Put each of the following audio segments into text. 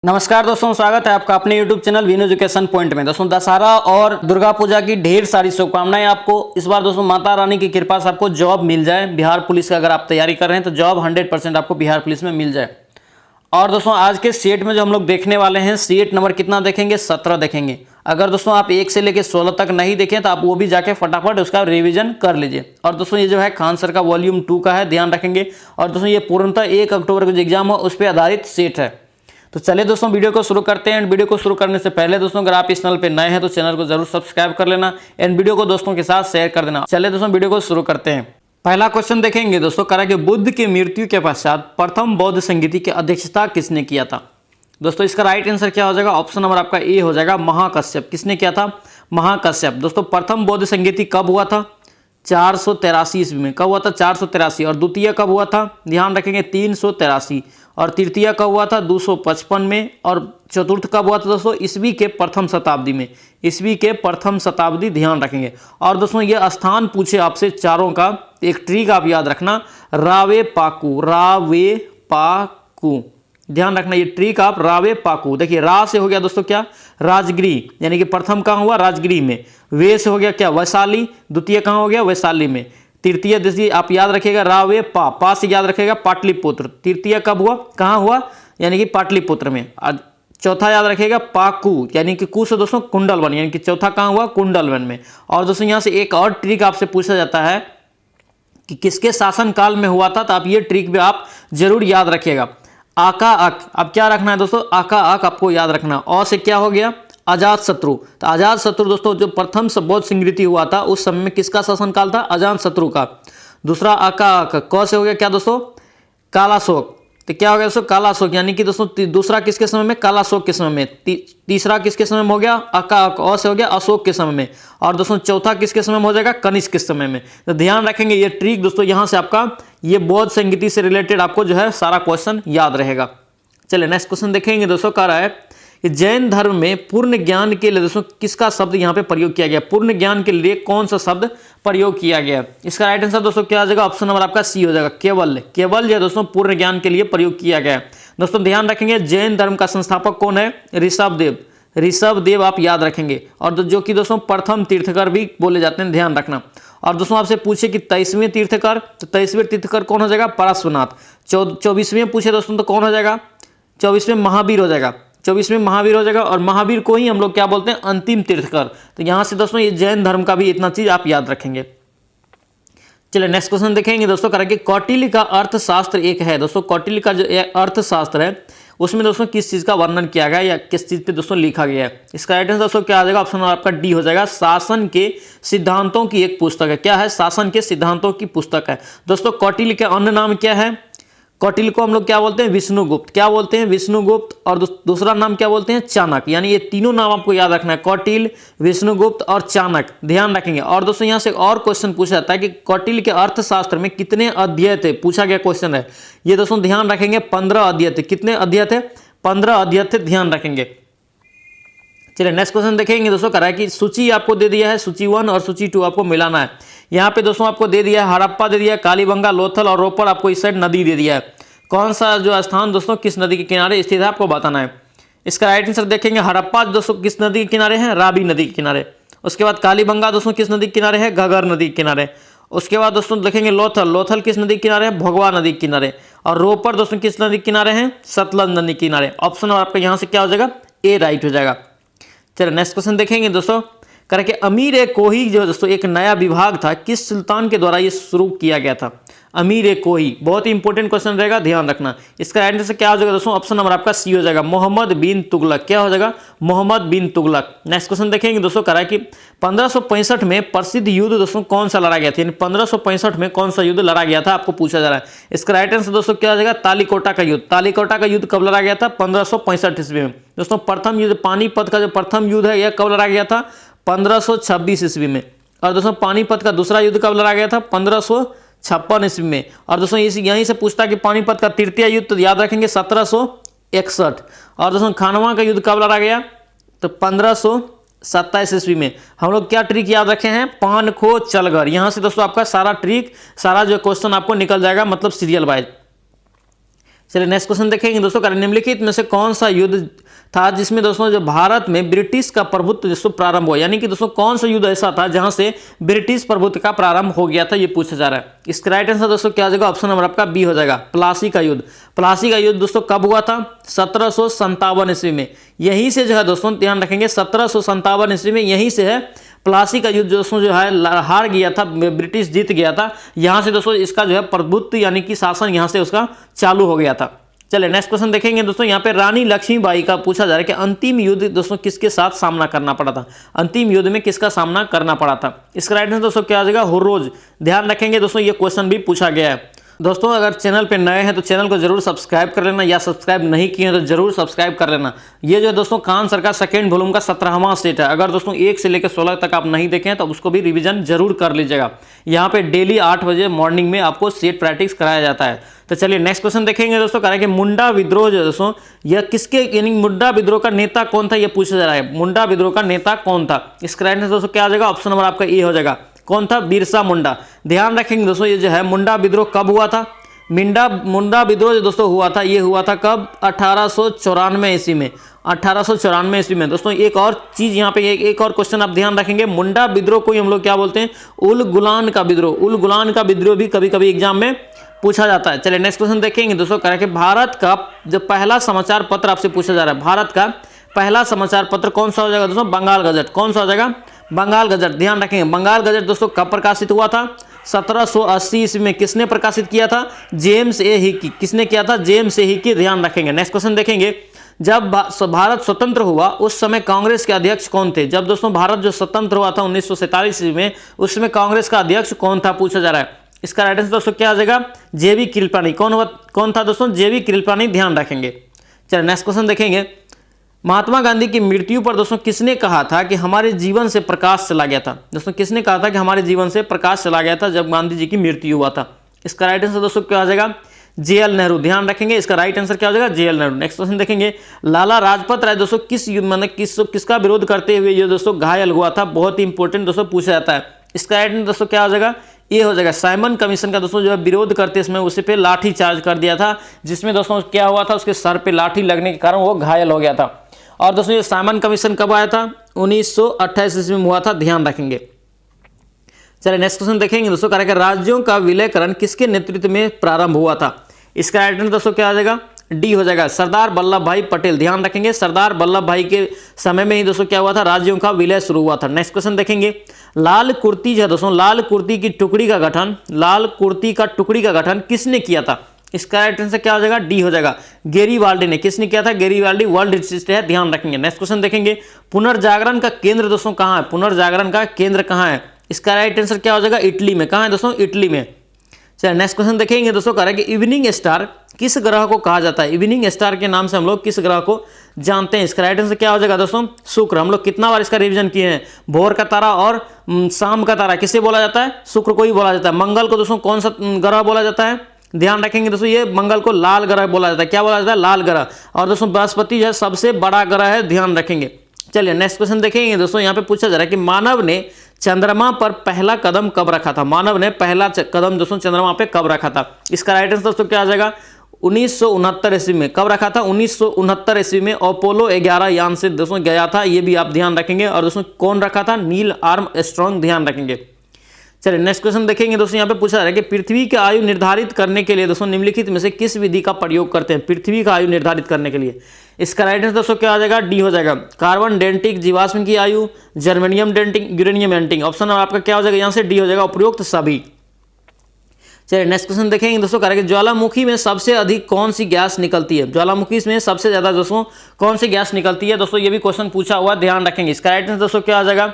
नमस्कार दोस्तों, स्वागत है आपका अपने YouTube चैनल वीन एजुकेशन पॉइंट में। दोस्तों, दशहरा और दुर्गा पूजा की ढेर सारी शुभकामनाएं आपको। इस बार दोस्तों माता रानी की कृपा से आपको जॉब मिल जाए। बिहार पुलिस का अगर आप तैयारी कर रहे हैं तो जॉब 100% आपको बिहार पुलिस में मिल जाए। और दोस्तों आज के सेट में जो हम लोग देखने वाले हैं, सेट नंबर कितना देखेंगे? 17 देखेंगे। अगर दोस्तों आप 1 से लेकर 16 तक नहीं देखें तो आप वो भी जाके फटाफट उसका रिवीजन कर लीजिए। और दोस्तों ये जो है खान सर का वॉल्यूम 2 का है, ध्यान रखेंगे। और दोस्तों ये पूर्णतः 1 अक्टूबर को जो एग्जाम हो उस पर आधारित सेट है। तो चलिए दोस्तों वीडियो को शुरू करते हैं। एंड वीडियो को शुरू करने से पहले दोस्तों अगर आप इस चैनल पे नए हैं तो चैनल को जरूर सब्सक्राइब कर लेना एंड वीडियो को दोस्तों के साथ शेयर कर देना। चलिए दोस्तों वीडियो को शुरू करते हैं। पहला क्वेश्चन देखेंगे दोस्तों, करा कि बुद्ध की मृत्यु के पश्चात प्रथम बौद्ध संगीति की अध्यक्षता किसने किया था? दोस्तों इसका राइट आंसर क्या हो जाएगा? ऑप्शन नंबर आपका ए हो जाएगा, महाकश्यप। किसने किया था? महाकश्यप। दोस्तों प्रथम बौद्ध संगीति कब हुआ था? 483 ईस्वी में। कब हुआ था? 483। और द्वितीय कब हुआ था? ध्यान रखेंगे 383। और तृतीय कब हुआ था? 255 में। और चतुर्थ कब हुआ था दोस्तों? ईस्वी के प्रथम शताब्दी में। ईस्वी के प्रथम शताब्दी, ध्यान रखेंगे। और दोस्तों ये स्थान पूछे आपसे चारों का, एक ट्रिक आप याद रखना, रावे पाकू। रावे पाकू, ध्यान रखना ये ट्रिक आप, रावे पाकू। देखिए रा से हो गया दोस्तों क्या? राजगिरी, यानी कि प्रथम कहाँ हुआ? राजगिरी में। वे से हो गया क्या? वैशाली। द्वितीय कहाँ हो गया? वैशाली में। तृतीय देखिए आप याद रखिएगा, रावे पा से याद रखिएगा पाटलिपुत्र। तृतीय कब हुआ? कहाँ हुआ? यानी कि पाटलिपुत्र में। चौथा याद रखिएगा पाकू, यानी कि कु से दोस्तों कुंडलवन, यानी कि चौथा कहाँ हुआ? कुंडलवन में। और दोस्तों यहाँ से एक और ट्रिक आपसे पूछा जाता है कि किसके शासन काल में हुआ था, तो आप ये ट्रिक भी आप जरूर याद रखिएगा। आका अक, अब क्या रखना है दोस्तों? आका अक आपको याद रखना। और से क्या हो गया? अजात शत्रु। तो अजात शत्रु दोस्तों जो प्रथम बौद्ध संगीति हुआ था उस समय में किसका शासन काल था? अजात शत्रु का। दूसरा आका अक, क से हो गया क्या दोस्तों? कालाशोक। तो क्या हो गया दोस्तों? कालाशोक, यानी कि दोस्तों दूसरा किसके समय में? कालाशोक के समय में। तीसरा किसके समय में हो गया? आका अक। और से हो गया अशोक के समय में। और दोस्तों चौथा किसके समय में हो जाएगा? कनिष्क के समय में। तो ध्यान रखेंगे ये ट्रिक दोस्तों, यहाँ से आपका ये बौद्ध संगीति से रिलेटेड आपको जो है सारा क्वेश्चन याद रहेगा। चलिए नेक्स्ट क्वेश्चन देखेंगे दोस्तों, कह रहा है कि जैन धर्म में पूर्ण ज्ञान के लिए दोस्तों किसका शब्द यहाँ पे प्रयोग किया गया? पूर्ण ज्ञान के लिए कौन सा शब्द प्रयोग किया गया? इसका राइट आंसर दोस्तों क्या आ जाएगा? ऑप्शन नंबर आपका सी हो जाएगा, केवल। केवल जो दोस्तों पूर्ण ज्ञान के लिए प्रयोग किया गया। दोस्तों ध्यान रखेंगे जैन धर्म का संस्थापक कौन है? ऋषभदेव। ऋषभदेव आप याद रखेंगे। और जो कि दोस्तों प्रथम तीर्थकर भी बोले जाते हैं, ध्यान रखना। और दोस्तों आपसे पूछे कि 23वें तीर्थकर, तो 23वें तीर्थकर कौन हो जाएगा? पार्श्वनाथ। 24वें पूछे दोस्तों तो कौन हो जाएगा? 24वें महावीर हो जाएगा। 24वें महावीर हो जाएगा। और महावीर को ही हम लोग क्या बोलते हैं? अंतिम तीर्थकर। तो यहां से दोस्तों ये जैन धर्म का भी इतना चीज आप याद रखेंगे। चलिए नेक्स्ट क्वेश्चन देखेंगे दोस्तों, करेंगे कौटिल्य का अर्थशास्त्र एक है। दोस्तों कौटिल्य का जो अर्थशास्त्र है उसमें दोस्तों किस चीज का वर्णन किया गया या किस चीज पे दोस्तों लिखा गया है? इसका राइट आंसर दोस्तों क्या आ जाएगा? ऑप्शन आपका डी हो जाएगा, शासन के सिद्धांतों की एक पुस्तक है। क्या है? शासन के सिद्धांतों की पुस्तक है। दोस्तों कौटिल्य के अन्य नाम क्या है? कौटिल्य को हम लोग क्या बोलते हैं? विष्णुगुप्त। क्या बोलते हैं? विष्णुगुप्त। और दूसरा नाम क्या बोलते हैं? चाणक्य। यानी ये तीनों नाम आपको याद रखना है, कौटिल्य, विष्णुगुप्त और चाणक्य, ध्यान रखेंगे। और दोस्तों यहाँ से और क्वेश्चन पूछा जाता है कि कौटिल्य के अर्थशास्त्र में कितने अध्याय थे? पूछा गया क्वेश्चन है ये दोस्तों, ध्यान रखेंगे 15 अध्याय थे। कितने अध्याय थे? 15 अध्याय थे, ध्यान रखेंगे। चलिए नेक्स्ट क्वेश्चन देखेंगे दोस्तों, कह रहा है कि सूची आपको दे दिया है, सूची 1 और सूची 2 आपको मिलाना है। यहाँ पे दोस्तों आपको दे दिया है हड़प्पा दे दिया है, कालीबंगा, लोथल और रोपड़, आपको इस साइड नदी दे दिया है। कौन सा जो स्थान दोस्तों किस नदी के किनारे स्थित है आपको बताना है। इसका राइट आंसर देखेंगे, हड़प्पा दोस्तों किस नदी के किनारे है? रावी नदी के किनारे। उसके बाद कालीबंगा दोस्तों किस नदी के किनारे है? घगर नदी के किनारे। उसके बाद दोस्तों देखेंगे लोथल, लोथल किस नदी के किनारे है? भगवा नदी के किनारे। और रोपड़ दोस्तों किस नदी के किनारे हैं? सतलज नदी के किनारे। ऑप्शन आपका यहाँ से क्या हो जाएगा? ए राइट हो जाएगा। चलिए नेक्स्ट क्वेश्चन देखेंगे दोस्तों, करके अमीर ए कोही जो दोस्तों एक नया विभाग था, किस सुल्तान के द्वारा ये शुरू किया गया था? अमीर ए कोही बहुत ही इंपॉर्टेंट क्वेश्चन रहेगा, ध्यान रखना। इसका आंसर से क्या हो जाएगा दोस्तों? ऑप्शन नंबर आपका सी हो जाएगा, मोहम्मद बिन तुगलक। क्या हो जाएगा? मोहम्मद बिन तुगलक। नेक्स्ट क्वेश्चन देखेंगे दोस्तों, करा कि 1565 में प्रसिद्ध युद्ध दोस्तों कौन सा लड़ा गया था? यानी 1565 में कौन सा युद्ध लड़ा गया था आपको पूछा जा रहा है। इसका राइट आंसर दोस्तों क्या हो जाएगा? तालीकोटा का युद्ध। तालीकोटा का युद्ध कब लड़ा गया था? 1565 ईस्वी में। दोस्तों प्रथम युद्ध पानीपत का जो प्रथम युद्ध है यह कब लड़ा गया था? 1526 ईस्वी में। और दोस्तों पानीपत का दूसरा युद्ध कब लड़ा गया था? 1556 ईस्वी में। और दोस्तों यहीं से पूछता है कि पानीपत का तृतीय युद्ध, तो याद रखेंगे 1761। और दोस्तों खानवा का युद्ध कब लड़ा गया? तो 1527 ईस्वी में। हम लोग क्या ट्रिक याद रखे हैं? पान खो चलगर। यहां से दोस्तों आपका सारा ट्रिक, सारा जो क्वेश्चन आपको निकल जाएगा, मतलब सीरियल वाइज। चलिए नेक्स्ट क्वेश्चन देखेंगे दोस्तों, निम्नलिखित में से कौन सा युद्ध था जिसमें दोस्तों जो भारत में ब्रिटिश का प्रभुत्व दोस्तों प्रारंभ हुआ, यानी कि दोस्तों कौन सा युद्ध ऐसा था जहां से ब्रिटिश प्रभुत्व का प्रारंभ हो गया था, ये पूछा जा रहा है। इसका राइट आंसर दोस्तों क्या हो जाएगा, ऑप्शन नंबर आपका बी हो जाएगा, प्लासी का युद्ध। प्लासी का युद्ध दोस्तों कब हुआ था, 1757 ईस्वी में। यहीं से जो है दोस्तों ध्यान रखेंगे 1757 ईस्वी में यहीं से है प्लासी का युद्ध दोस्तों जो है हार गया था, ब्रिटिश जीत गया था। यहां से दोस्तों इसका जो है प्रभुत्व यानी कि शासन यहां से उसका चालू हो गया था। चलिए नेक्स्ट क्वेश्चन देखेंगे दोस्तों, यहाँ पे रानी लक्ष्मीबाई का पूछा जा रहा है कि अंतिम युद्ध दोस्तों किसके साथ सामना करना पड़ा था, अंतिम युद्ध में किसका सामना करना पड़ा था। इसका राइट आंसर दोस्तों क्या आ जाएगा, हुर्रोज। ध्यान रखेंगे दोस्तों ये क्वेश्चन भी पूछा गया है। दोस्तों अगर चैनल पे नए हैं तो चैनल को जरूर सब्सक्राइब कर लेना, या सब्सक्राइब नहीं किए हैं तो जरूर सब्सक्राइब कर लेना। ये जो दोस्तों खान सर का सेकेंड वॉल्यूम का 17वां सेट है, अगर दोस्तों 1 से लेकर 16 तक आप नहीं देखें तो उसको भी रिवीजन जरूर कर लीजिएगा। यहाँ पे डेली 8 बजे मॉर्निंग में आपको सेट प्रैक्टिस कराया जाता है। तो चलिए नेक्स्ट क्वेश्चन देखेंगे दोस्तों, कह रहे हैं कि मुंडा विद्रोह जो दोस्तों यह किसके, यानी मुंडा विद्रोह का नेता कौन था, यह पूछा जा रहा है। मुंडा विद्रोह का नेता कौन था, इसका राइट आंसर दोस्तों क्या आ जाएगा, ऑप्शन नंबर आपका ए हो जाएगा। कौन था, बिरसा मुंडा। ध्यान रखेंगे दोस्तों ये जो है मुंडा विद्रोह कब हुआ था, मुंडा विद्रोह जो दोस्तों हुआ था, ये हुआ था कब, 1894 ईस्वी में। 1894 ईस्वी में। दोस्तों एक और चीज यहाँ पे एक और क्वेश्चन आप ध्यान रखेंगे, मुंडा विद्रोह को हम लोग क्या बोलते हैं, उल गुलान का विद्रोह। उल गुलान का विद्रोह भी कभी कभी एग्जाम में पूछा जाता है। चलिए नेक्स्ट क्वेश्चन देखेंगे दोस्तों, कह रहे हैं कि भारत का जो पहला समाचार पत्र आपसे पूछा जा रहा है, भारत का पहला समाचार पत्र कौन सा हो जाएगा दोस्तों, बंगाल गजट। कौन सा हो जाएगा, बंगाल गजट। ध्यान रखेंगे बंगाल गजट दोस्तों कब प्रकाशित हुआ था, 1780 ईस्वी में। किसने प्रकाशित किया था, जेम्स ए हिकी। किसने किया था, जेम्स ए हिकी। ध्यान रखेंगे। नेक्स्ट क्वेश्चन देखेंगे, जब भारत स्वतंत्र हुआ उस समय कांग्रेस के अध्यक्ष कौन थे। जब दोस्तों भारत जो स्वतंत्र हुआ था 1947 ईस्वी में, उस समय कांग्रेस का अध्यक्ष कौन था पूछा जा रहा है। इसका राइट आंसर दोस्तों क्या आ जाएगा, जेबी कृपलानी। कौन था दोस्तों, जेबी कृपलानी। ध्यान रखेंगे। चलिए नेक्स्ट क्वेश्चन देखेंगे, महात्मा गांधी की मृत्यु पर दोस्तों किसने कहा था कि हमारे जीवन से प्रकाश चला गया था। दोस्तों किसने कहा था कि हमारे जीवन से प्रकाश चला गया था जब गांधी जी की मृत्यु हुआ था। इसका राइट आंसर दोस्तों क्या आ जाएगा, जेएल नेहरू। ध्यान रखेंगे इसका राइट आंसर क्या हो जाएगा, जेएल नेहरू। नेक्स्ट क्वेश्चन देखेंगे, लाला लाजपत राय दोस्तों किसका विरोध करते हुए ये दोस्तों घायल हुआ था। बहुत ही इंपॉर्टेंट दोस्तों पूछा जाता है। इसका राइट आंसर दोस्तों क्या हो जाएगा, ये हो जाएगा साइमन कमीशन का दोस्तों जो है विरोध करते समय उसे पे लाठी चार्ज कर दिया था, जिसमें दोस्तों क्या हुआ था, उसके सर पे लाठी लगने के कारण वो घायल हो गया था। और दोस्तों ये साइमन कमीशन कब आया था, 1928 ईस्वी में हुआ था। ध्यान रखेंगे। चलिए नेक्स्ट क्वेश्चन देखेंगे दोस्तों, कह राज्यों का विलयकरण किसके नेतृत्व में प्रारंभ हुआ था। इसका राइट आंसर दोस्तों क्या आ जाएगा, डी हो जाएगा, सरदार वल्लभ भाई पटेल। ध्यान रखेंगे सरदार वल्लभ भाई के समय में ही दोस्तों क्या हुआ था, राज्यों का विलय शुरू हुआ था। नेक्स्ट क्वेश्चन देखेंगे, लाल कुर्ती जो है दोस्तों, लाल कुर्ती की टुकड़ी का गठन, लाल कुर्ती का टुकड़ी का गठन किसने किया था। इसका राइट आंसर क्या हो जाएगा, डी हो जाएगा, गेरीवाल्डी ने। किसने किया था, गेरीवाल्डी। वर्ल्ड हिस्ट्री है। ध्यान रखेंगे। नेक्स्ट क्वेश्चन देखेंगे, पुनर्जागरण का केंद्र दोस्तों कहाँ है, पुनर्जागरण का केंद्र कहाँ है। इसका राइट आंसर क्या हो जाएगा, इटली में। कहाँ है दोस्तों, इटली में। चलिए नेक्स्ट क्वेश्चन देखेंगे दोस्तों, कह रहा है कि इवनिंग स्टार किस ग्रह को कहा जाता है। इवनिंग स्टार के नाम से हम लोग किस ग्रह को जानते हैं। इसका राइट आंसर क्या हो जाएगा दोस्तों, शुक्र। हम लोग कितना बार इसका रिवीजन किए हैं, भोर का तारा और शाम का तारा किसे बोला जाता है, शुक्र को ही बोला जाता है। मंगल को दोस्तों कौन सा ग्रह बोला जाता है, ध्यान रखेंगे दोस्तों, ये मंगल को लाल ग्रह बोला जाता है। क्या बोला जाता है, लाल ग्रह। और दोस्तों बृहस्पति जो है सबसे बड़ा ग्रह है। ध्यान रखेंगे। चलिए नेक्स्ट क्वेश्चन देखेंगे दोस्तों, यहाँ पे पूछा जा रहा है कि मानव ने चंद्रमा पर पहला कदम कब रखा था। मानव ने पहला कदम दोस्तों चंद्रमा पे कब रखा था। इसका राइट आंसर दोस्तों क्या आ जाएगा, 1969 ईस्वी में। कब रखा था, 1969 ईस्वी में अपोलो 11 यान से दोस्तों गया था। ये भी आप ध्यान रखेंगे। और दोस्तों कौन रखा था, नील आर्मस्ट्रांग। ध्यान रखेंगे। चलिए नेक्स्ट क्वेश्चन देखेंगे दोस्तों, यहाँ पे पूछा जा रहा है कि पृथ्वी की आयु निर्धारित करने के लिए दोस्तों निम्नलिखित में से किस विधि का प्रयोग करते हैं। पृथ्वी का आयु निर्धारित करने के लिए इसका राइट आंसर दोस्तों क्या आ जाएगा, डी हो जाएगा, कार्बन डेंटिंग जीवाश्म की आयु, germanium denting, uranium denting. Option आपका क्या हो जाएगा, यहाँ से डी हो जाएगा, उपरोक्त सभी। चलिए नेक्स्ट क्वेश्चन देखेंगे दोस्तों, कह रहे हैं कि ज्वालामुखी में सबसे अधिक कौन सी गैस निकलती है। ज्वालामुखी में सबसे ज्यादा दोस्तों कौन सी गैस निकलती है। दोस्तों ये भी क्वेश्चन पूछा हुआ, ध्यान रखेंगे। इसका राइट आंसर दोस्तों क्या आ जाएगा,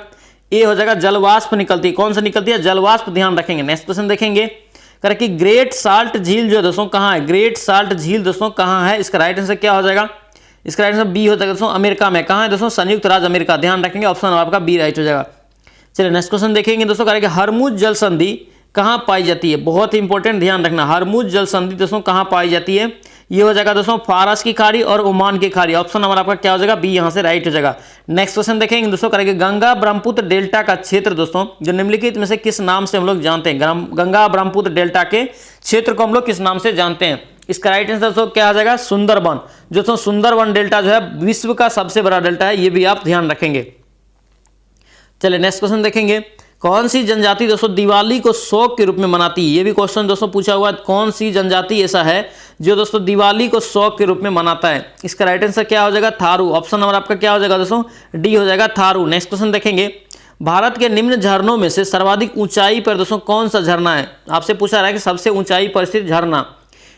ए हो जाएगा, जलवाष्प निकलती है। कौन सा निकलती है, जलवाष्प। ध्यान रखेंगे। नेक्स्ट क्वेश्चन देखेंगे, कह रहे कि ग्रेट साल्ट झील जो दोस्तों कहाँ है, ग्रेट साल्ट झील दोस्तों कहाँ है। इसका राइट आंसर क्या हो जाएगा, इसका राइट आंसर बी हो जाएगा दोस्तों, अमेरिका में। कहाँ है दोस्तों, संयुक्त राज्य अमेरिका। ध्यान रखेंगे, ऑप्शन आपका बी राइट हो जाएगा। चलिए नेक्स्ट क्वेश्चन देखेंगे दोस्तों, कह रहे कि हरमुज जल संधि कहाँ पाई जाती है। बहुत ही इंपॉर्टेंट, ध्यान रखना, हरमुज जल संधि दोस्तों कहाँ पाई जाती है। ये हो जाएगा दोस्तों फारस की खाड़ी और ओमान की खाड़ी। ऑप्शन नंबर आपका क्या हो जाएगा, बी यहाँ से राइट हो जाएगा। नेक्स्ट क्वेश्चन देखेंगे दोस्तों, करेंगे गंगा ब्रह्मपुत्र डेल्टा का क्षेत्र दोस्तों जो निम्नलिखित में से किस नाम से हम लोग जानते हैं। गंगा ब्रह्मपुत्र डेल्टा के क्षेत्र को हम लोग किस नाम से जानते हैं। इसका राइट आंसर दोस्तों क्या आ जाएगा, सुंदरबन। दोस्तों सुंदरबन डेल्टा जो है विश्व का सबसे बड़ा डेल्टा है, ये भी आप ध्यान रखेंगे। चलिए नेक्स्ट क्वेश्चन देखेंगे, कौन सी जनजाति दोस्तों दिवाली को शौक के रूप में मनाती है। ये भी क्वेश्चन दोस्तों पूछा हुआ है, कौन सी जनजाति ऐसा है जो दोस्तों दिवाली को शौक के रूप में मनाता है। इसका राइट आंसर क्या हो जाएगा, थारू। ऑप्शन नंबर आपका क्या हो जाएगा दोस्तों, डी हो जाएगा, थारू। नेक्स्ट क्वेश्चन देखेंगे, भारत के निम्न झरनों में से सर्वाधिक ऊंचाई पर दोस्तों कौन सा झरना है। आपसे पूछा रहा है कि सबसे ऊंचाई पर स्थित झरना।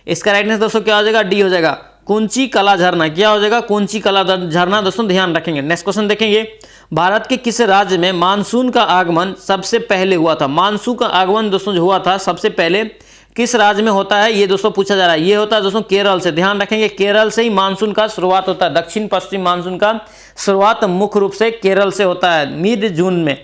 इसका राइट आंसर दोस्तों क्या हो जाएगा, डी हो जाएगा, कुंची कला झरना। क्या हो जाएगा, कुंची कला झरना। दोस्तों ध्यान रखेंगे। नेक्स्ट क्वेश्चन देखेंगे, भारत के किस राज्य में मानसून का आगमन सबसे पहले हुआ था। मानसून का आगमन दोस्तों जो हुआ था सबसे पहले किस राज्य में होता है, ये दोस्तों पूछा जा रहा है। ये होता है दोस्तों केरल से। ध्यान रखेंगे, केरल से ही मानसून का शुरुआत होता है। दक्षिण पश्चिम मानसून का शुरुआत मुख्य रूप से केरल से होता है मिड जून में।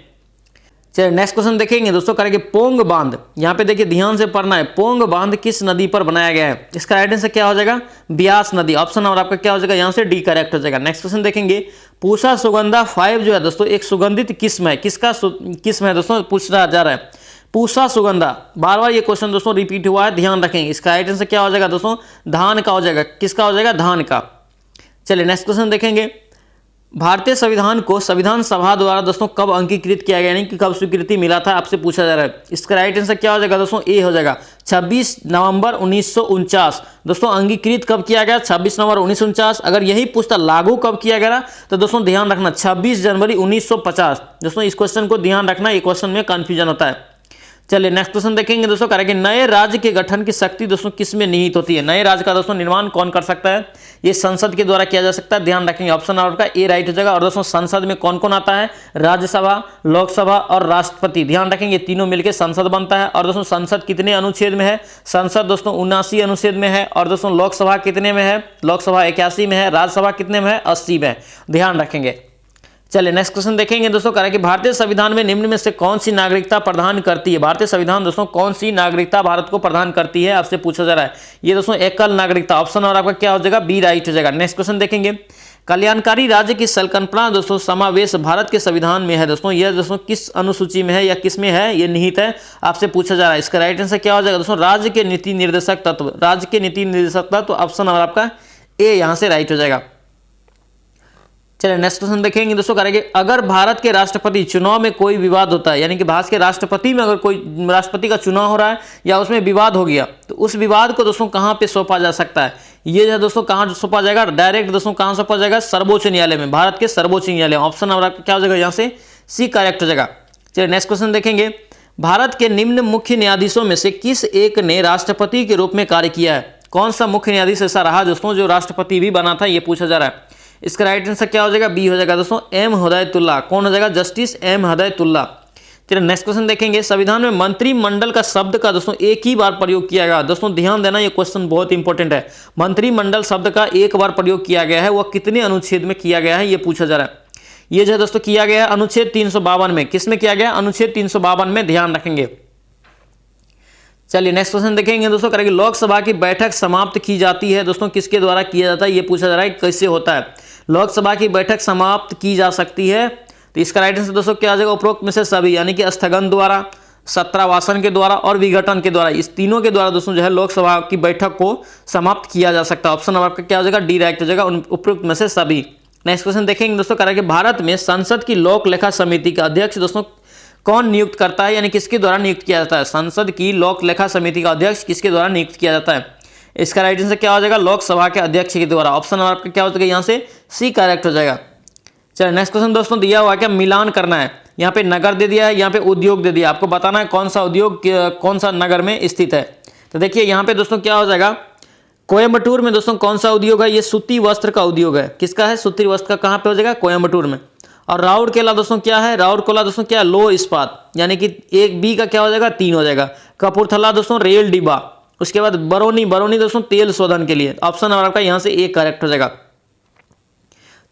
चलिए नेक्स्ट क्वेश्चन देखेंगे दोस्तों, करेंगे पोंग बांध। यहाँ पे देखिए ध्यान से पढ़ना है, पोंग बांध किस नदी पर बनाया गया है। इसका राइट आंसर क्या हो जाएगा, ब्यास नदी। ऑप्शन नंबर आपका क्या हो जाएगा, यहाँ से डी करेक्ट हो जाएगा। नेक्स्ट क्वेश्चन देखेंगे, पूसा सुगंधा 5 जो है दोस्तों एक सुगंधित किस्म है। किसका किस्म है दोस्तों, पूछा जा रहा है। पूसा सुगंधा, बार बार ये क्वेश्चन दोस्तों रिपीट हुआ है, ध्यान रखेंगे। इसका राइट आंसर क्या हो जाएगा दोस्तों, धान का हो जाएगा। किसका हो जाएगा, धान का। चलिए नेक्स्ट क्वेश्चन देखेंगे, भारतीय संविधान को संविधान सभा द्वारा दोस्तों कब अंगीकृत किया गया, यानी कि कब स्वीकृति मिला था, आपसे पूछा जा रहा है। इसका राइट आंसर क्या हो जाएगा दोस्तों, ए हो जाएगा, 26 नवंबर 1949। दोस्तों अंगीकृत कब किया गया, 26 नवंबर 1949। अगर यही पूछता लागू कब किया गया तो दोस्तों ध्यान रखना 26 जनवरी 1950। दोस्तों इस क्वेश्चन को ध्यान रखना, ये क्वेश्चन में कंफ्यूजन होता है। चलिए नेक्स्ट क्वेश्चन देखेंगे दोस्तों, करेंगे नए राज्य के गठन की शक्ति दोस्तों किस में निहित होती है। नए राज्य का दोस्तों निर्माण कौन कर सकता है, ये संसद के द्वारा किया जा सकता है। ध्यान रखेंगे, ऑप्शन नंबर का ए राइट हो जाएगा। और दोस्तों संसद में कौन कौन आता है, राज्यसभा, लोकसभा और राष्ट्रपति। ध्यान रखेंगे तीनों मिलकर संसद बनता है। और दोस्तों संसद कितने अनुच्छेद में है, संसद दोस्तों 79 अनुच्छेद में है। और दोस्तों लोकसभा कितने में है, लोकसभा 81 में है। राज्यसभा कितने में है, 80 में। ध्यान रखेंगे। चलिए नेक्स्ट क्वेश्चन देखेंगे दोस्तों, करें कि भारतीय संविधान में निम्न में से कौन सी नागरिकता प्रदान करती है। भारतीय संविधान दोस्तों कौन सी नागरिकता भारत को प्रदान करती है, आपसे पूछा जा रहा है। ये दोस्तों एकल नागरिकता। ऑप्शन और आपका क्या हो जाएगा, बी राइट हो जाएगा। नेक्स्ट क्वेश्चन देखेंगे, कल्याणकारी राज्य की संकल्पना दोस्तों समावेश भारत के संविधान में है। दोस्तों यह दोस्तों किस अनुसूची में है या किस में है, ये निहित है, आपसे पूछा जा रहा है। इसका राइट आंसर क्या हो जाएगा दोस्तों, राज्य के नीति निर्देशक तत्व। राज्य के नीति निर्देशक तत्व, ऑप्शन नंबर आपका ए यहाँ से राइट हो जाएगा। चलिए नेक्स्ट क्वेश्चन देखेंगे दोस्तों, करेंगे अगर भारत के राष्ट्रपति चुनाव में कोई विवाद होता है, यानी कि भारत के राष्ट्रपति में अगर कोई राष्ट्रपति का चुनाव हो रहा है या उसमें विवाद हो गया, तो उस विवाद को दोस्तों कहां पे सौंपा जा सकता है। ये जो दोस्तों कहां सौंपा जाएगा, डायरेक्ट दोस्तों कहां सौंपा जाएगा, सर्वोच्च न्यायालय में, भारत के सर्वोच्च न्यायालय। ऑप्शन नंबर क्या हो जाएगा, यहाँ से सी करेक्ट हो जाएगा। चलिए नेक्स्ट क्वेश्चन देखेंगे, भारत के निम्न मुख्य न्यायाधीशों में से किस एक ने राष्ट्रपति के रूप में कार्य किया है। कौन सा मुख्य न्यायाधीश ऐसा रहा दोस्तों जो राष्ट्रपति भी बना था, ये पूछा जा रहा है। इसका राइट आंसर क्या हो जाएगा, बी हो जाएगा दोस्तों, एम हिदायतुल्लाह। कौन हो जाएगा, जस्टिस एम हिदायतुल्लाह। चलिए नेक्स्ट क्वेश्चन देखेंगे, संविधान में मंत्रिमंडल का शब्द का दोस्तों एक ही बार प्रयोग किया गया। दोस्तों ध्यान देना, ये क्वेश्चन बहुत इंपॉर्टेंट है। मंत्रिमंडल शब्द का एक बार प्रयोग किया गया है, वह कितने अनुच्छेद में किया गया है, ये पूछा जा रहा है। ये जो है दोस्तों किया गया है अनुच्छेद 352 में। किस में किया गया, अनुच्छेद 352 में। ध्यान रखेंगे। चलिए नेक्स्ट क्वेश्चन देखेंगे दोस्तों, करेंगे लोकसभा की बैठक समाप्त की जाती है दोस्तों किसके द्वारा किया जाता है, ये पूछा जा रहा है कैसे होता है। लोकसभा की बैठक समाप्त की जा सकती है, तो इसका राइट आंसर दोस्तों क्या आ जाएगा, उपरोक्त में से सभी, यानी कि स्थगन द्वारा, सत्रावासन के द्वारा और विघटन के द्वारा। इस तीनों के द्वारा दोस्तों जो है लोकसभा की बैठक को समाप्त किया जा सकता है। ऑप्शन नंबर आपका क्या हो जाएगा, डी राइट हो जाएगा, उपरोक्त में से सभी। नेक्स्ट क्वेश्चन देखेंगे दोस्तों, करेंगे भारत में संसद की लोक लेखा समिति का अध्यक्ष दोस्तों कौन नियुक्त करता है, यानी किसके द्वारा नियुक्त किया जाता है। संसद की लोक लेखा समिति का अध्यक्ष किसके द्वारा नियुक्त किया जाता है। इसका राइट आंसर क्या हो जाएगा, लोकसभा के अध्यक्ष के द्वारा। ऑप्शन नंबर आपका क्या हो जाएगा, यहाँ से सी करेक्ट हो जाएगा। चलिए नेक्स्ट क्वेश्चन दोस्तों दिया हुआ क्या, मिलान करना है। यहाँ पे नगर दे दिया है, यहाँ पे उद्योग दे दिया, आपको बताना है कौन सा उद्योग कौन सा नगर में स्थित है। तो देखिए यहाँ पे दोस्तों क्या हो जाएगा, कोयम्बटूर में दोस्तों कौन सा उद्योग है, ये सूती वस्त्र का उद्योग है। किसका है, सूती वस्त्र का। कहाँ पे हो जाएगा, कोयम्बटूर में। और राउरकेला दोस्तों क्या है, राउरकेला दोस्तों क्या है, लो इस्पात, यानी कि एक बी का क्या हो जाएगा, 3 हो जाएगा। कपूरथला दोस्तों रेल डिब्बा। उसके बाद बरौनी, बरौनी दोस्तों तेल शोधन के लिए। ऑप्शन नंबर आपका यहाँ से एक करेक्ट हो जाएगा।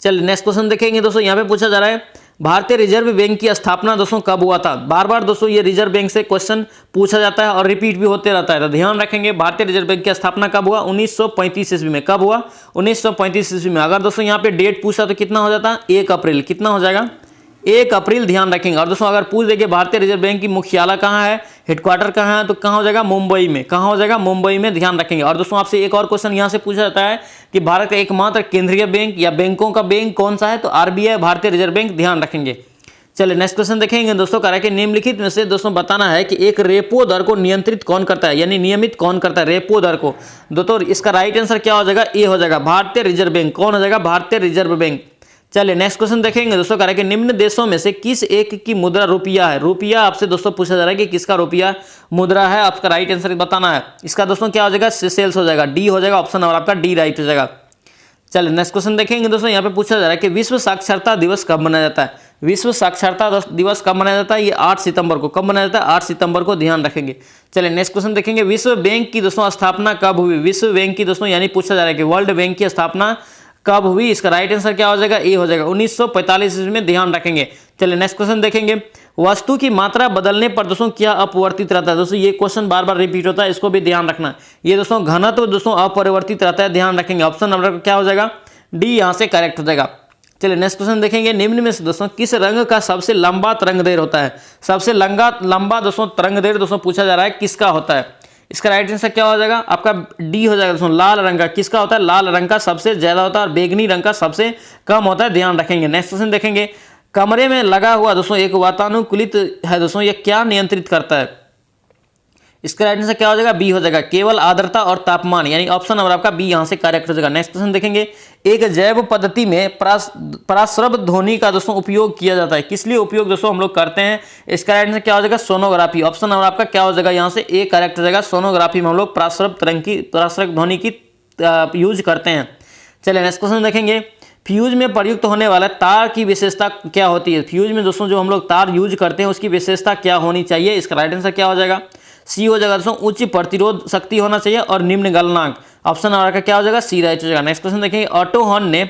चलिए नेक्स्ट क्वेश्चन देखेंगे दोस्तों, यहाँ पे पूछा जा रहा है भारतीय रिजर्व बैंक की स्थापना दोस्तों कब हुआ था। बार बार दोस्तों ये रिजर्व बैंक से क्वेश्चन पूछा जाता है और रिपीट भी होते रहता है, तो ध्यान रखेंगे। भारतीय रिजर्व बैंक की स्थापना कब हुआ, 1935 ईस्वी में। कब हुआ, 1935 ईस्वी में। अगर दोस्तों यहाँ पे डेट पूछा तो कितना हो जाता, 1 अप्रैल। कितना हो जाएगा, 1 अप्रैल ध्यान रखेंगे। और दोस्तों अगर पूछ देंगे भारतीय रिजर्व बैंक की मुख्यालय कहाँ है, हेडक्वार्टर कहाँ है, तो कहाँ हो जाएगा, मुंबई में। कहाँ हो जाएगा, मुंबई में, ध्यान रखेंगे। और दोस्तों आपसे एक और क्वेश्चन यहाँ से पूछा जाता है कि भारत का एकमात्र केंद्रीय बैंक या बैंकों का बैंक कौन सा है, तो आरबीआई, भारतीय रिजर्व बैंक, ध्यान रखेंगे। चलिए नेक्स्ट क्वेश्चन देखेंगे दोस्तों, कह रहा है कि निम्नलिखित में से दोस्तों बताना है कि एक रेपो दर को नियंत्रित कौन करता है, यानी नियमित कौन करता है रेपो दर को। दोस्तों इसका राइट आंसर क्या हो जाएगा, ए हो जाएगा, भारतीय रिजर्व बैंक। कौन हो जाएगा, भारतीय रिजर्व बैंक। चलिए नेक्स्ट क्वेश्चन देखेंगे दोस्तों, कह रहा है कि निम्न देशों में से किस एक की मुद्रा रुपया है। रुपया आपसे दोस्तों पूछा जा रहा है कि किसका रुपया मुद्रा है, आपका राइट आंसर बताना है। इसका दोस्तों क्या हो जाएगा, सेल्स हो जाएगा, डी हो जाएगा ऑप्शन, और आपका डी राइट हो जाएगा। चलिए नेक्स्ट क्वेश्चन देखेंगे दोस्तों, यहाँ पे पूछा जा रहा है कि विश्व साक्षरता दिवस कब मनाया जाता है। विश्व साक्षरता दिवस कब मनाया जाता है, ये 8 सितंबर को। कब मनाया जाता है, 8 सितंबर को, ध्यान रखेंगे। चलिए नेक्स्ट क्वेश्चन देखेंगे, विश्व बैंक की दोस्तों स्थापना कब हुई। विश्व बैंक की दोस्तों यानी पूछा जा रहा है कि वर्ल्ड बैंक की स्थापना कब हुई। इसका राइट आंसर क्या हो जाएगा, ए हो जाएगा, 1945 में, ध्यान रखेंगे। चलिए नेक्स्ट क्वेश्चन देखेंगे, वस्तु की मात्रा बदलने पर दोस्तों क्या अपरिवर्तित रहता है। दोस्तों ये क्वेश्चन बार बार रिपीट होता है, इसको भी ध्यान रखना। ये दोस्तों घनत्व दोस्तों अपरिवर्तित रहता है, ध्यान रखेंगे। ऑप्शन नंबर क्या हो जाएगा, डी यहाँ से करेक्ट हो जाएगा। चलिए नेक्स्ट क्वेश्चन देखेंगे, निम्न में से दोस्तों किस रंग का सबसे लंबा तरंगदैर्घ्य होता है। सबसे लंबा दोस्तों तरंगदैर्घ्य दोस्तों पूछा जा रहा है किसका होता है। इसका राइट आंसर क्या हो जाएगा, आपका डी हो जाएगा दोस्तों, लाल रंग का। किसका होता है, लाल रंग का सबसे ज्यादा होता है और बैगनी रंग का सबसे कम होता है, ध्यान रखेंगे। नेक्स्ट क्वेश्चन देखेंगे, कमरे में लगा हुआ दोस्तों एक वातानुकूलित है दोस्तों, ये क्या नियंत्रित करता है। इसका राइट आंसर क्या हो जाएगा, बी हो जाएगा, केवल आर्द्रता और तापमान, यानी ऑप्शन नंबर आपका बी यहां से करेक्ट हो जाएगा। नेक्स्ट क्वेश्चन देखेंगे, एक जैव पद्धति में पराश्रव ध्वनि का दोस्तों उपयोग किया जाता है। किस लिए उपयोग दोस्तों हम लोग करते हैं। इसका राइट आंसर क्या हो जाएगा, सोनोग्राफी। ऑप्शन नंबर आपका क्या हो जाएगा, यहाँ से ए करेक्ट हो जाएगा। सोनोग्राफी में हम लोग पराश्रव ध्वनि की यूज करते हैं। चलिए नेक्स्ट क्वेश्चन देखेंगे, फ्यूज में प्रयुक्त होने वाला तार की विशेषता क्या होती है। फ्यूज में दोस्तों जो हम लोग तार यूज करते हैं उसकी विशेषता क्या होनी चाहिए। इसका राइट आंसर क्या हो जाएगा, सी हो जाएगा दोस्तों, उच्च प्रतिरोध शक्ति होना चाहिए और निम्न गलनांक। ऑप्शन नंबर का क्या हो जाएगा, सी राइट हो जाएगा। नेक्स्ट क्वेश्चन देखेंगे, ऑटो हॉर्न ने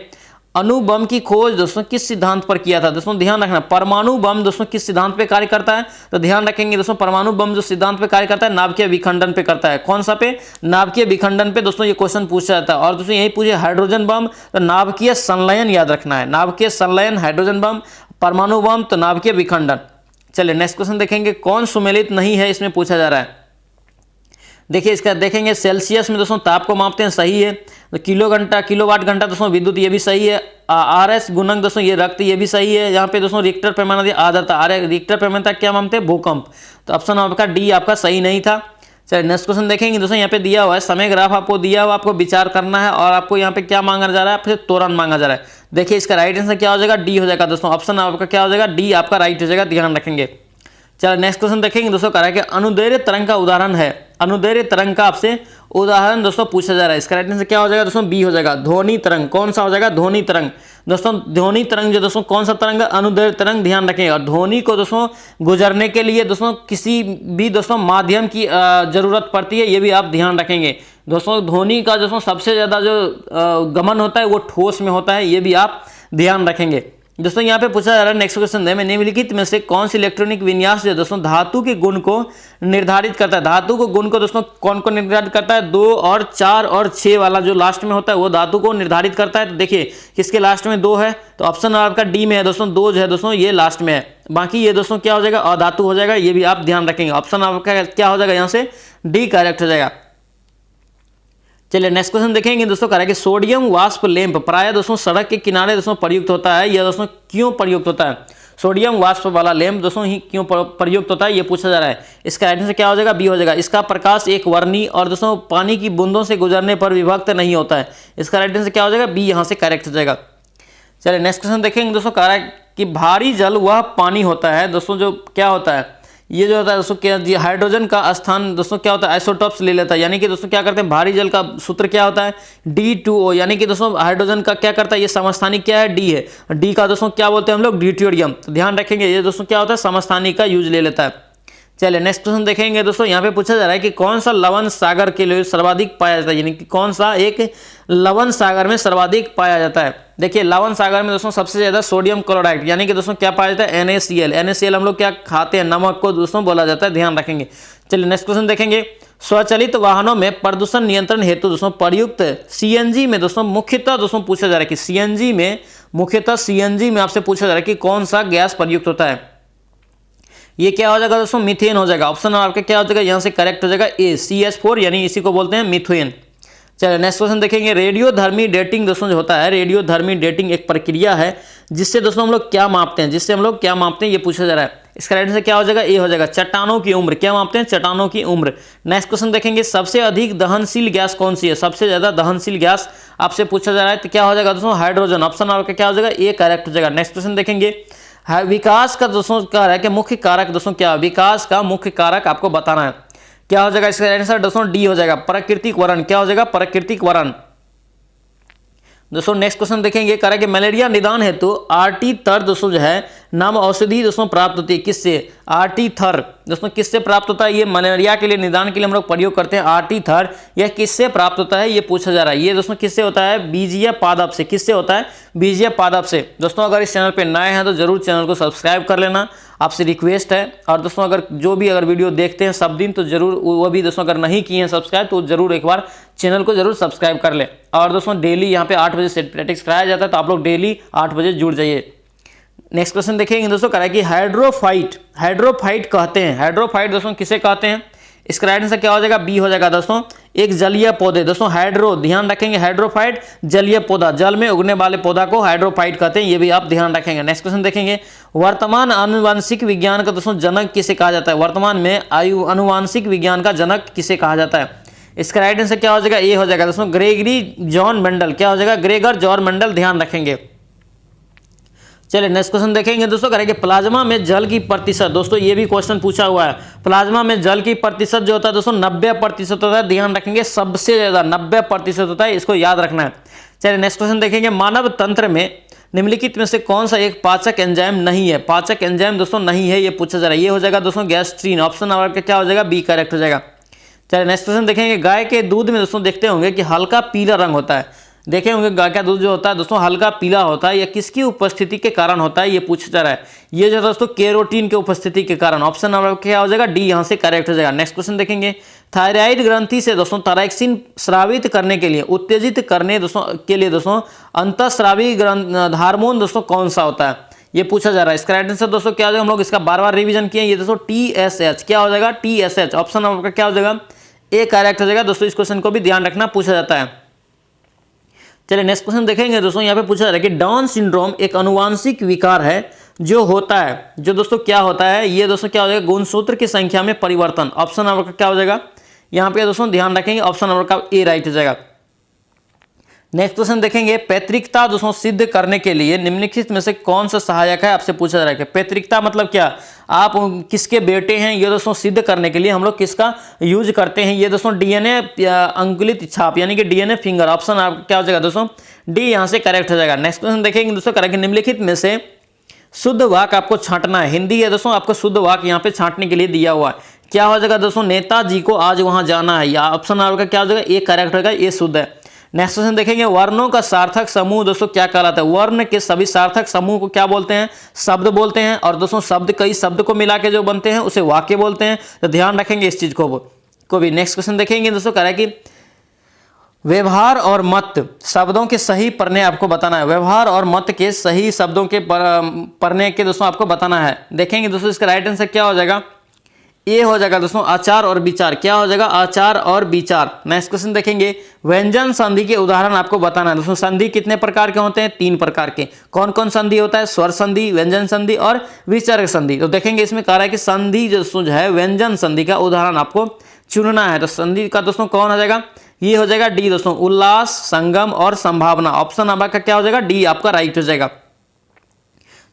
अणु बम की खोज दोस्तों किस सिद्धांत पर किया था। दोस्तों ध्यान रखना, परमाणु बम दोस्तों किस सिद्धांत पे कार्य करता है, तो ध्यान रखेंगे दोस्तों, परमाणु बम जो सिद्धांत पे कार्य करता है नाभिकीय विखंडन पे करता है। कौन सा पे, नाभिकीय विखंडन पे दोस्तों ये क्वेश्चन पूछा जाता है। और दोस्तों यही पूछे हाइड्रोजन बम, तो नाभिकीय संलयन याद रखना है, नाभिकीय संलयन, हाइड्रोजन बम, परमाणु बम तो नाभिकीय विखंडन। चलिए नेक्स्ट क्वेश्चन देखेंगे, कौन सुमेलित नहीं है, इसमें पूछा जा रहा है। देखिए इसका देखेंगे, सेल्सियस में दोस्तों ताप को मापते हैं, सही है। तो किलोवाट घंटा दोस्तों विद्युत, ये भी सही है। आरएस गुणक दोस्तों ये रक्त, ये भी सही है। यहाँ पे दोस्तों रिक्टर पैमाना दिया, आर्द्रता, रिक्टर पैमाना क्या मानते हैं, भूकंप। तो ऑप्शन आपका डी आपका सही नहीं था। चलिए नेक्स्ट क्वेश्चन देखेंगे दोस्तों, यहाँ पे दिया हुआ है समय ग्राफ आपको दिया हुआ, आपको विचार करना है और आपको यहाँ पे क्या मांगा जा रहा है, आपसे त्वरण मांगा जा रहा है। देखिए इसका राइट आंसर क्या हो जाएगा, डी हो जाएगा दोस्तों। ऑप्शन आपका क्या हो जाएगा, डी आपका राइट हो जाएगा, ध्यान रखेंगे। चलो नेक्स्ट क्वेश्चन देखेंगे दोस्तों, कह रहा है कि अनुदैर्घ्य तरंग का उदाहरण है। अनुदैर्घ्य तरंग का आपसे उदाहरण दोस्तों पूछा जा रहा है। इसका राइट आंसर क्या हो जाएगा दोस्तों, बी हो जाएगा, ध्वनि तरंग। कौन सा हो जाएगा, ध्वनि तरंग। दोस्तों ध्वनि तरंग जो दोस्तों कौन सा तरंग है, अनुदैर्घ्य तरंग, ध्यान रखेंगे। और ध्वनि को दोस्तों गुजरने के लिए दोस्तों किसी भी दोस्तों माध्यम की जरूरत पड़ती है, ये भी आप ध्यान रखेंगे। दोस्तों ध्वनि का दोस्तों सबसे ज्यादा जो गमन होता है वो ठोस में होता है, ये भी आप ध्यान रखेंगे। दोस्तों यहाँ पे पूछा जा रहा है नेक्स्ट क्वेश्चन है, निम्नलिखित में से कौन सी इलेक्ट्रॉनिक विन्यास जो दोस्तों धातु के गुण को निर्धारित करता है। धातु को गुण को दोस्तों कौन को निर्धारित करता है, 2 और 4 और 6 वाला जो लास्ट में होता है वो धातु को निर्धारित करता है। तो देखिए किसके लास्ट में 2 है, तो ऑप्शन आपका डी में है दोस्तों, 2 जो है दोस्तों ये लास्ट में है। बाकी ये दोस्तों क्या हो जाएगा, अधातु हो जाएगा, ये भी आप ध्यान रखेंगे। ऑप्शन आपका क्या हो जाएगा, यहाँ से डी करेक्ट हो जाएगा। चलिए नेक्स्ट क्वेश्चन देखेंगे दोस्तों, कह रहा है कि सोडियम वाष्प लैंप प्राय दोस्तों सड़क के किनारे दोस्तों प्रयुक्त होता है, यह दोस्तों क्यों प्रयुक्त होता है। सोडियम वाष्प वाला लैंप दोस्तों ही क्यों प्रयुक्त होता है, ये पूछा जा रहा है। इसका आंसर क्या हो जाएगा, बी हो जाएगा। इसका प्रकाश एक वर्णी और दोस्तों पानी की बूंदों से गुजरने पर विभक्त नहीं होता है। इसका राइट आंसर क्या हो जाएगा, बी यहाँ से करेक्ट हो जाएगा। चलिए नेक्स्ट क्वेश्चन देखेंगे दोस्तों, कह रहा है कि भारी जल वह पानी होता है दोस्तों जो क्या होता है, ये जो होता है दोस्तों क्या, हाइड्रोजन का स्थान दोस्तों क्या होता है, आइसोटॉप्स ले लेता है। यानी कि दोस्तों क्या करते हैं, भारी जल का सूत्र क्या होता है, D2O। यानी कि दोस्तों हाइड्रोजन का क्या करता है, ये समस्थानिक क्या है, डी है। डी का दोस्तों क्या बोलते हैं हम लोग, ड्यूटेरियम। तो ध्यान रखेंगे ये दोस्तों क्या होता है, समस्थानिक का यूज ले लेता है। चलिए नेक्स्ट क्वेश्चन देखेंगे दोस्तों, यहाँ पे पूछा जा रहा है कि कौन सा लवण सागर के लिए सर्वाधिक पाया जाता है, यानी कि कौन सा एक लवण सागर में सर्वाधिक पाया जाता है। देखिए लवण सागर में दोस्तों सबसे ज्यादा सोडियम क्लोराइड, यानी कि दोस्तों क्या पाया जाता है, NaCl। NaCl हम लोग क्या खाते हैं, नमक को दोस्तों बोला जाता है, ध्यान रखेंगे। चलिए नेक्स्ट क्वेश्चन देखेंगे, स्वचालित वाहनों में प्रदूषण नियंत्रण हेतु दोस्तों प्रयुक्त CNG में दोस्तों मुख्यतः दोस्तों पूछा जा रहा है कि CNG में मुख्यतः सीएनजी में आपसे पूछा जा रहा है कि कौन सा गैस प्रयुक्त होता है। ये क्या हो जाएगा दोस्तों, मीथेन हो जाएगा। ऑप्शन आपका क्या हो जाएगा, यहाँ से करेक्ट हो जाएगा ए, CH4, यानी इसी को बोलते हैं मीथेन। चलिए नेक्स्ट क्वेश्चन देखेंगे। रेडियोधर्मी डेटिंग दोस्तों जो होता है, रेडियोधर्मी डेटिंग एक प्रक्रिया है जिससे दोस्तों हम लोग क्या मापते हैं, ये पूछा जा रहा है। इसका राइट आंसर क्या हो जाएगा, ए हो जाएगा, चट्टानों की उम्र। क्या मापते हैं, चट्टानों की उम्र। नेक्स्ट क्वेश्चन देखेंगे, सबसे अधिक दहनशील गैस कौन सी है, सबसे ज्यादा दहनशील गैस आपसे पूछा जा रहा है, तो क्या हो जाएगा दोस्तों, हाइड्रोजन। ऑप्शन आपका क्या हो जाएगा, ए करेक्ट हो जाएगा। नेक्स्ट क्वेश्चन देखेंगे, विकास का दोस्तों कह रहा है कि मुख्य कारक दोस्तों क्या, विकास का मुख्य कारक आपको बताना है। क्या हो जाएगा इसका आंसर दोस्तों, डी हो जाएगा, प्राकृतिक वरण। क्या हो जाएगा, प्राकृतिक वरण। दोस्तों नेक्स्ट क्वेश्चन देखेंगे, कह रहा है कि मलेरिया निदान हेतु आरटी थर दोस्तों जो है नाम औषधि दोस्तों प्राप्त होती है, किससे, आरटी थर दोस्तों किससे प्राप्त होता है, ये मलेरिया के लिए निदान के लिए हम लोग प्रयोग करते हैं आरटी थर, यह किससे प्राप्त होता है, ये पूछा जा रहा है। ये दोस्तों किससे होता है, बीजीय पादप से। किससे होता है, बीजीय पादप से। दोस्तों अगर इस चैनल पे नए हैं तो जरूर चैनल को सब्सक्राइब कर लेना, आपसे रिक्वेस्ट है। और दोस्तों अगर जो भी अगर वीडियो देखते हैं सब दिन तो जरूर वो भी दोस्तों अगर नहीं किए हैं सब्सक्राइब तो जरूर एक बार चैनल को जरूर सब्सक्राइब कर ले। और दोस्तों डेली यहाँ पे 8 बजे सेट प्रैक्टिस कराया जाता है, तो आप लोग डेली 8 बजे जुड़ जाइए। नेक्स्ट क्वेश्चन देखेंगे दोस्तों, कह रहा है कि हाइड्रोफाइट कहते हैं, हाइड्रोफाइट दोस्तों किसे कहते हैं। इसका राइट आंसर क्या हो जाएगा, बी हो जाएगा दोस्तों, एक जलीय पौधे। दोस्तों हाइड्रो ध्यान रखेंगे, हाइड्रोफाइट जलीय पौधा, जल में उगने वाले पौधा को हाइड्रोफाइट कहते हैं, ये भी आप ध्यान रखेंगे। नेक्स्ट क्वेश्चन देखेंगे, वर्तमान आनुवांशिक विज्ञान का दोस्तों जनक किसे कहा जाता है, वर्तमान में आनुवांशिक विज्ञान का जनक किसे कहा जाता है। इसका राइट आंसर क्या हो जाएगा, ए हो जाएगा दोस्तों, ग्रेगरी जॉन मेंडल। क्या हो जाएगा, ग्रेगर जॉन मेंडल, ध्यान रखेंगे। चलिए नेक्स्ट क्वेश्चन देखेंगे दोस्तों, करेंगे प्लाज्मा में जल की प्रतिशत। दोस्तों ये भी क्वेश्चन पूछा हुआ है, प्लाज्मा में जल की प्रतिशत जो होता है दोस्तों 90% होता है, ध्यान रखेंगे, सबसे ज्यादा 90% होता है, इसको याद रखना है। चलिए नेक्स्ट क्वेश्चन देखेंगे, मानव तंत्र में निम्नलिखित में से कौन सा एक पाचक एंजाइम नहीं है, पाचक एंजाइम दोस्तों नहीं है, ये पूछा जा रहा है। ये हो जाएगा दोस्तों गैस्ट्रीन। ऑप्शन आपका क्या हो जाएगा, बी करेक्ट हो जाएगा। चलिए नेक्स्ट क्वेश्चन देखेंगे, गाय के दूध में दोस्तों देखते होंगे कि हल्का पीला रंग होता है, देखे होंगे गाय का दूध जो होता है दोस्तों हल्का पीला होता है, यह किसकी उपस्थिति के कारण होता है, ये पूछा जा रहा है। ये जो दोस्तों कैरोटीन के उपस्थिति के कारण। ऑप्शन आपका क्या हो जाएगा, डी यहाँ से करेक्ट हो जाएगा। नेक्स्ट क्वेश्चन देखेंगे, थायराइड ग्रंथि से दोस्तों थायरॉक्सिन स्रावित करने के लिए, उत्तेजित करने दोस्तों के लिए दोस्तों अंतःस्रावी हार्मोन दोस्तों कौन सा होता है, ये पूछा जा रहा है। इसका राइट आंसर दोस्तों क्या हो जाएगा, हम लोग इसका बार बार रिवीजन किए, ये दोस्तों TSH। क्या हो जाएगा, TSH। ऑप्शन आपका क्या हो जाएगा, ए करेक्ट हो जाएगा। दोस्तों इस क्वेश्चन को भी ध्यान रखना, पूछा जाता है। चलिए नेक्स्ट क्वेश्चन देखेंगे दोस्तों, यहाँ पे पूछा जा रहा है कि डाउन सिंड्रोम एक अनुवांशिक विकार है जो होता है, जो दोस्तों क्या होता है, ये दोस्तों क्या हो जाएगा, गुणसूत्र की संख्या में परिवर्तन। ऑप्शन आपका क्या हो जाएगा, यहाँ पे दोस्तों ध्यान रखेंगे, ऑप्शन आपका ए राइट हो जाएगा। नेक्स्ट क्वेश्चन देखेंगे, पैतृकता दोस्तों सिद्ध करने के लिए निम्नलिखित में से कौन सा सहायक है, आपसे पूछा जा रहा है। पैतृकता मतलब क्या, आप किसके बेटे हैं, ये दोस्तों सिद्ध करने के लिए हम लोग किसका यूज करते हैं, ये दोस्तों DNA अंकुलित छाप यानी कि DNA फिंगर। ऑप्शन आपका क्या हो जाएगा दोस्तों, डी यहाँ से करेक्ट हो जाएगा। नेक्स्ट क्वेश्चन देखेंगे दोस्तों, करेक्ट निम्नलिखित में से शुद्ध वाक्य आपको छांटना है, हिंदी है दोस्तों, आपको शुद्ध वाक्य यहाँ पे छांटने के लिए दिया हुआ है। क्या हो जाएगा दोस्तों, नेताजी को आज वहां जाना है, या ऑप्शन आपका क्या हो जाएगा, ए करेक्ट होगा, ये शुद्ध है। नेक्स्ट क्वेश्चन देखेंगे, वर्णों का सार्थक समूह दोस्तों क्या कहलाता है, वर्ण के सभी सार्थक समूह को क्या बोलते हैं, शब्द बोलते हैं। और दोस्तों शब्द कई शब्द को मिला के जो बनते हैं उसे वाक्य बोलते हैं, तो ध्यान रखेंगे इस चीज को भी। नेक्स्ट क्वेश्चन देखेंगे दोस्तों, कह रहा है कि व्यवहार और मत शब्दों के सही पढ़ने आपको बताना है, व्यवहार और मत के सही शब्दों के पढ़ने के दोस्तों आपको बताना है। देखेंगे दोस्तों इसका राइट आंसर क्या हो जाएगा, ए हो जाएगा दोस्तों, आचार और विचार। क्या हो जाएगा, आचार और विचार। नेक्स्ट क्वेश्चन देखेंगे, व्यंजन संधि के उदाहरण आपको बताना है। दोस्तों संधि कितने प्रकार के होते हैं, 3 प्रकार के। कौन कौन संधि होता है, स्वर संधि, व्यंजन संधि और विचारक संधि। तो देखेंगे इसमें कह रहा है कि संधि जो है व्यंजन संधि का उदाहरण आपको चुनना है। तो संधि का दोस्तों कौन हो जाएगा, ये हो जाएगा डी दोस्तों, उल्लास, संगम और संभावना। ऑप्शन आपका क्या हो जाएगा, डी आपका राइट हो जाएगा।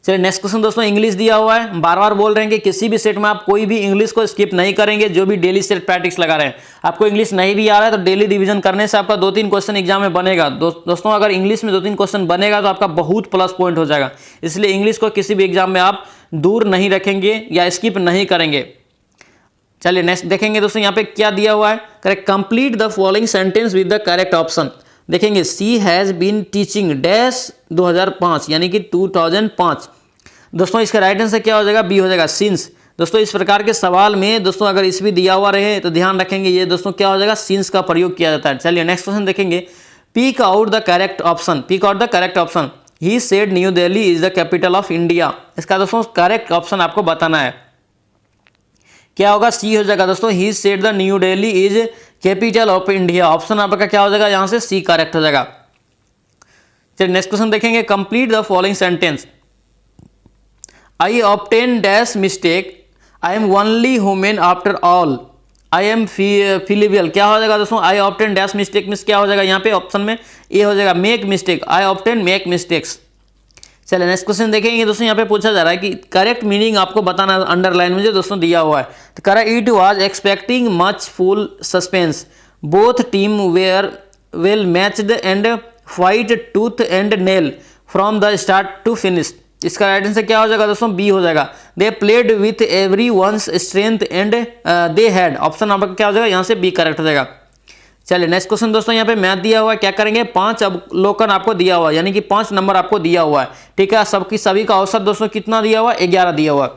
चलिए नेक्स्ट क्वेश्चन दोस्तों, इंग्लिश दिया हुआ है, बार बार बोल रहे हैं कि किसी भी सेट में आप कोई भी इंग्लिश को स्किप नहीं करेंगे, जो भी डेली सेट प्रैक्टिस लगा रहे हैं। आपको इंग्लिश नहीं भी आ रहा है तो डेली रिवीजन करने से आपका 2-3 क्वेश्चन एग्जाम में बनेगा। दोस्तों अगर इंग्लिश में 2-3 क्वेश्चन बनेगा तो आपका बहुत प्लस पॉइंट हो जाएगा। इसलिए इंग्लिश को किसी भी एग्जाम में आप दूर नहीं रखेंगे या स्किप नहीं करेंगे। चलिए नेक्स्ट देखेंगे दोस्तों, यहाँ पे क्या दिया हुआ है, correct complete the following sentence with the correct option. देखेंगे, सी हैज बीन टीचिंग डैश 2005 यानी कि 2005। दोस्तों इसका राइट आंसर क्या हो जाएगा, बी हो जाएगा, सिंस। दोस्तों इस प्रकार के सवाल में दोस्तों अगर इस भी दिया हुआ रहे तो ध्यान रखेंगे, ये दोस्तों क्या हो जाएगा, सिंस का प्रयोग किया जाता है। चलिए नेक्स्ट क्वेश्चन देखेंगे, pick out the correct option, pick out the correct option. He said New Delhi is the capital of India. इसका दोस्तों करेक्ट ऑप्शन आपको बताना है, क्या होगा? सी हो जाएगा दोस्तों, he said the new Delhi is capital of India. Option आपका क्या हो जाएगा यहाँ से? सी करेक्ट हो जाएगा। चलिए नेक्स्ट क्वेश्चन देखेंगे, complete the following sentence. I obtain dash mistake, I am only human after all, I am fallible. क्या हो जाएगा दोस्तों? I obtain dash mistake means क्या हो जाएगा यहाँ पे? ऑप्शन में ए हो जाएगा, मेक मिस्टेक। आई ऑब्टेन मेक मिस्टेक्स। चलिए नेक्स्ट क्वेश्चन देखेंगे दोस्तों, यहाँ पे पूछा जा रहा है कि करेक्ट मीनिंग आपको बताना, अंडरलाइन मुझे दोस्तों दिया हुआ है। तो कह रहा है it was expecting much full suspense, both team were well matched and fight tooth and nail from the start to finish. इसका राइट आंसर क्या हो जाएगा दोस्तों? बी हो जाएगा, they played with every one's strength and they had. Option आपका क्या हो जाएगा यहाँ से? बी करेक्ट हो जाएगा। चलिए नेक्स्ट क्वेश्चन दोस्तों, यहाँ पे मैथ दिया हुआ है, क्या करेंगे? 5 अवलोकन आपको दिया हुआ है, यानी कि 5 नंबर आपको दिया हुआ है, ठीक है। सभी का औसत दोस्तों कितना दिया हुआ है? 11 दिया हुआ है।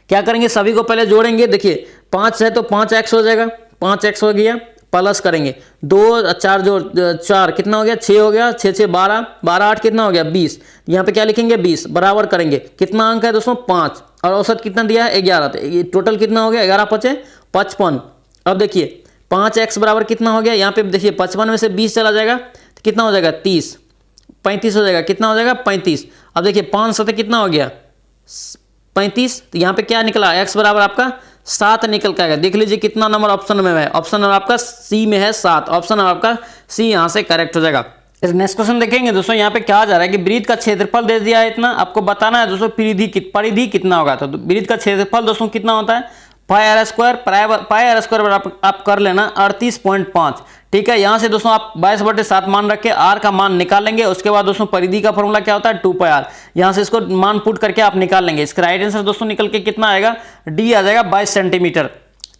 क्या करेंगे? सभी को पहले जोड़ेंगे। देखिए 5 है तो 5x हो जाएगा, 5x हो गया, प्लस करेंगे 2 4 जोड़ 4 कितना हो गया? 6 हो गया, 6 6 12, 12 8 कितना हो गया? 20। यहाँ पे क्या लिखेंगे? 20 बराबर करेंगे, कितना अंक है दोस्तों? 5, और औसत कितना दिया है? 11। तो ये टोटल कितना हो गया? 11 5 55। अब देखिए 5x बराबर कितना हो गया? यहाँ पे देखिए 55 में से 20 चला जाएगा तो कितना हो जाएगा? 30, 35 हो जाएगा। कितना हो जाएगा? 35। अब देखिए 5 7 कितना हो गया? 35। तो यहाँ पे क्या निकला? x बराबर आपका 7 निकल के आएगा। देख लीजिए कितना नंबर ऑप्शन में है, ऑप्शन नंबर आपका सी में है 7। ऑप्शन नंबर आपका सी यहाँ से करेक्ट हो जाएगा। नेक्स्ट क्वेश्चन देखेंगे दोस्तों, यहाँ पे क्या जा रहा है कि वृत्त का क्षेत्रफल दे दिया है इतना, आपको बताना है दोस्तों परिधि कितना होगा। तो वृत्त का क्षेत्रफल दोस्तों कितना होता है? पाई आर स्क्वायर आप कर लेना 38.5, ठीक है। यहाँ से दोस्तों आप 22/7 मान रख के आर का मान निकाल लेंगे। उसके बाद दोस्तों परिधि का फॉर्मूला क्या होता है? 2 पाई आर। यहाँ से इसको मान पुट करके आप निकाल लेंगे। इसका राइट आंसर दोस्तों निकल के कितना आएगा? डी आ जाएगा, 22 सेंटीमीटर।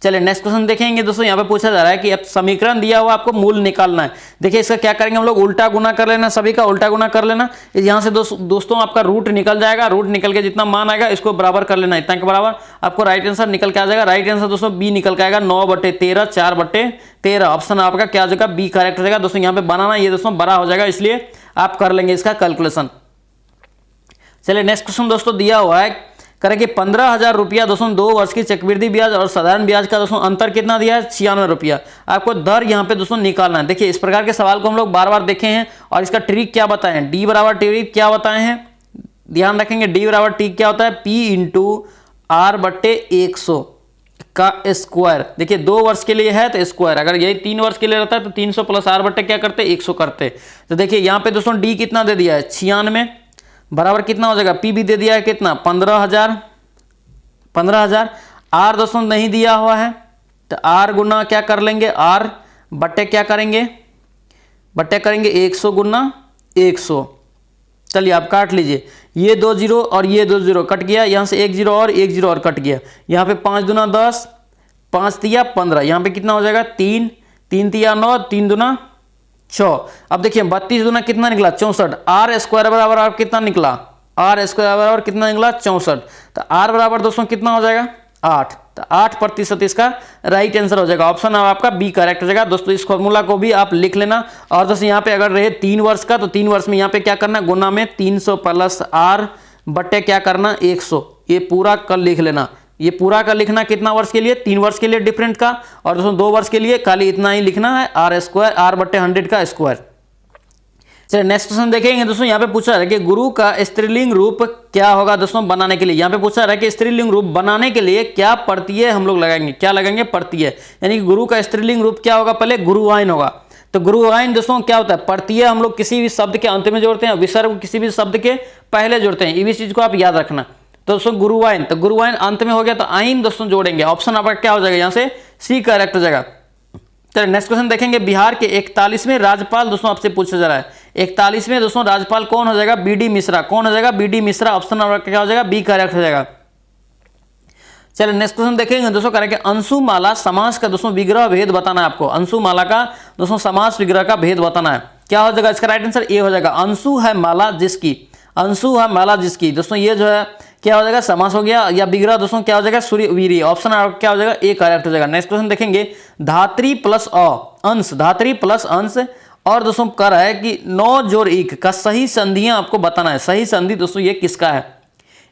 चलिए नेक्स्ट क्वेश्चन देखेंगे दोस्तों, यहाँ पे पूछा जा रहा है कि अब समीकरण दिया हुआ आपको मूल निकालना है। देखिए इसका क्या करेंगे हम लोग? उल्टा गुना कर लेना, सभी का उल्टा गुना कर लेना। यहाँ से दोस्तों आपका रूट निकल जाएगा, रूट निकल के जितना मान आएगा इसको बराबर कर लेना, इतना के बराबर आपको राइट आंसर निकल के आ जाएगा। राइट आंसर दोस्तों बी निकल के आएगा, 9/13 4/13। ऑप्शन आपका क्या हो जाएगा? बी करेक्ट हो जाएगा। दोस्तों यहाँ पे बनाना ये दोस्तों बड़ा हो जाएगा, इसलिए आप कर लेंगे इसका कैलकुलेशन। चलिए नेक्स्ट क्वेश्चन दोस्तों दिया हुआ है, करें कि 15,000 रुपया दोस्तों 2 वर्ष की चक्रवृद्धि ब्याज और साधारण ब्याज का दोस्तों अंतर कितना दिया है? 96 रुपया। आपको दर यहाँ पे दोस्तों निकालना है। देखिए इस प्रकार के सवाल को हम लोग बार बार देखे हैं और इसका ट्रिक क्या बताए हैं? डी बराबर ट्रिक क्या बताए हैं? ध्यान रखेंगे, डी बराबर ट्रिक क्या होता है? P इंटू R/100 का स्क्वायर। देखिए 2 वर्ष के लिए है तो स्क्वायर, अगर यही 3 वर्ष के लिए रहता है तो 300 प्लस R/ क्या करते? 100 करते। तो देखिए यहाँ पे दोस्तों डी कितना दे दिया है? 96 बराबर कितना हो जाएगा? पी भी दे दिया है कितना? 15,000। आर दोस्तों नहीं दिया हुआ है तो आर गुना क्या कर लेंगे? आर बट्टे क्या करेंगे? बट्टे करेंगे 100 गुना 100। चलिए आप काट लीजिए, ये 2 0 और ये 2 0 कट गया, यहाँ से 1 0 और 1 0 और कट गया। यहाँ पे 5 दूना 10, 5 तिया 15, यहाँ पे कितना हो जाएगा? 3 3 तिया 9, 3 दूना 6। अब देखिए 32 दूना कितना निकला? 64। आर स्क्वायर बराबर आप कितना निकला? आर स्क्वायर बराबर कितना निकला? 64। तो आर बराबर दोस्तों कितना हो जाएगा? 8। तो 8% इसका राइट आंसर हो जाएगा। ऑप्शन आपका बी करेक्ट हो जाएगा। दोस्तों इस फॉर्मूला को भी आप लिख लेना। और दोस्तों यहाँ पे अगर रहे 3 वर्ष का तो 3 वर्ष में यहाँ पे क्या करना? गुना में 300 प्लस आर बट्टे क्या करना? 100। ये पूरा कर लिख लेना, ये पूरा का लिखना कितना वर्ष के लिए? 3 वर्ष के लिए डिफरेंट का, और दोस्तों 2 वर्ष के लिए खाली इतना ही लिखना है, आर स्क्वायर R/100 का स्क्वायर। चलिए नेक्स्ट क्वेश्चन देखेंगे दोस्तों, यहाँ पे पूछा है कि गुरु का स्त्रीलिंग रूप क्या होगा दोस्तों बनाने के लिए। यहाँ पे पूछा है कि स्त्रीलिंग रूप बनाने के लिए क्या प्रत्यय हम लोग लगाएंगे? क्या लगाएंगे? प्रत्यय। यानी कि गुरु का स्त्रीलिंग रूप क्या होगा? पहले गुरुवाइन होगा। तो गुरुवाइन दोस्तों क्या होता है? प्रत्यय हम लोग किसी भी शब्द के अंत में जोड़ते हैं, विसर्ग किसी भी शब्द के पहले जोड़ते हैं। ये चीज को आप याद रखना। तो दोस्तों गुरुवाइन, तो गुरुवाइन अंत में हो गया तो आइन दोस्तों जोड़ेंगे। ऑप्शन आपका क्या हो जाएगा? यहाँ से सी करेक्ट हो जाएगा। चलिए नेक्स्ट क्वेश्चन देखेंगे, बिहार के 41वें राज्यपाल दोस्तों आपसे पूछा जा रहा है। 41वें दोस्तों राज्यपाल कौन हो जाएगा? बी.डी. मिश्रा। कौन हो जाएगा? बी.डी. मिश्रा। ऑप्शन आपका क्या हो जाएगा? बी करेक्ट हो जाएगा। चलिए नेक्स्ट क्वेश्चन देखेंगे दोस्तों, करेंगे अंशुमाला समास का दोस्तों विग्रह भेद बताना है आपको। अंशुमाला का दोस्तों समास विग्रह का भेद बताना है। क्या हो जाएगा? इसका राइट आंसर ए हो जाएगा। अंशु है माला जिसकी, अंशु है माला जिसकी। दोस्तों ये जो है क्या हो जाएगा? समास हो गया, या विग्रह दोस्तों क्या हो जाएगा? सूर्य वीर्य। ऑप्शन क्या हो जाएगा? ए करेक्ट हो जाएगा। नेक्स्ट क्वेश्चन देखेंगे, धात्री प्लस अंश, धात्री प्लस अंश और दोस्तों कह रहा है कि नौ जोर एक का सही संधियां आपको बताना है। सही संधि दोस्तों ये किसका है?